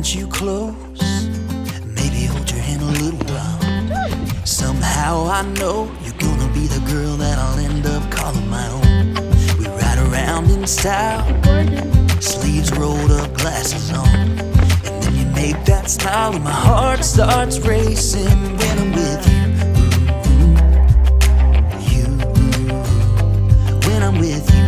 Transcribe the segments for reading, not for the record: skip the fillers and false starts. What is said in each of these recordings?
want you close, maybe hold your hand a little while. Somehow I know you're gonna be the girl that I'll end up calling my own. We ride around in style, sleeves rolled up, glasses on, and then you make that smile and my heart starts racing when I'm with you. When I'm with you.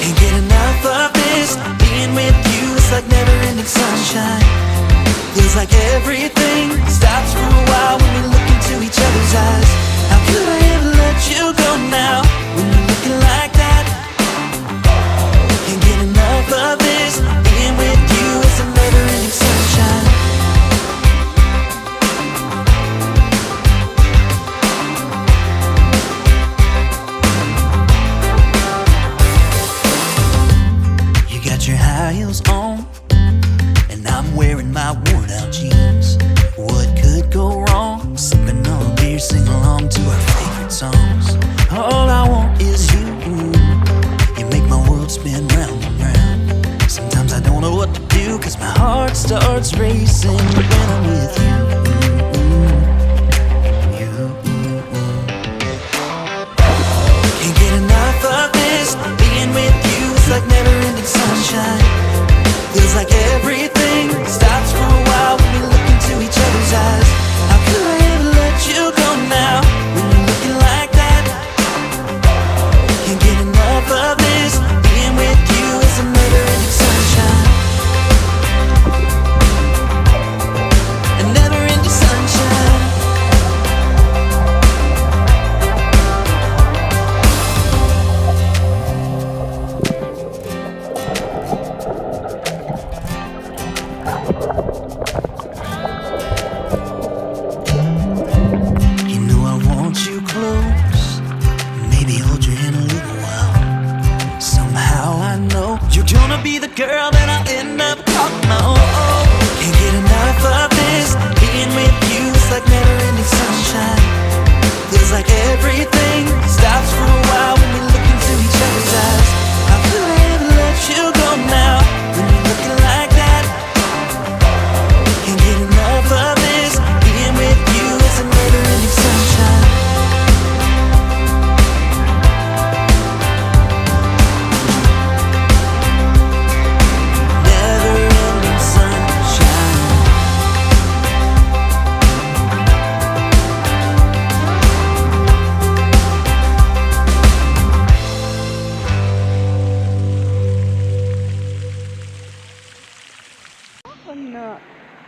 Can't get enough of this. Being with you is like never-ending sunshine. Feels like everything stops for a while when we look into each other's eyes. How could I ever let you go now when you're looking like that? Can't get enough of this. Being with you is a never-ending sunshine. Your high heels on, and I'm wearing my worn out jeans. What could go wrong? Sipping on a beer, sing along to our favorite songs. All I want is you. You make my world spin round and round. Sometimes I don't know what to do, cause my heart starts racing when I'm with you. Can't get enough of this. Being with you is like never-ending sunshine. Feels like everything stops for a while when we look into each other's eyes. How could I ever let you go now when you're looking like that? Can't get enough of this. Being with you is a never-ending sunshine. A never-ending sunshine. Gonna be the girl that I'll end up calling my own. Can't get enough of this. Being with you is like never-ending sunshine. Feels like everything stops for a while when we look into each other's eyes. How could I ever let you go now when you're looking like that? Can't get enough of this. Being with you is a never-ending sunshine.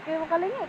Kaya makalingit.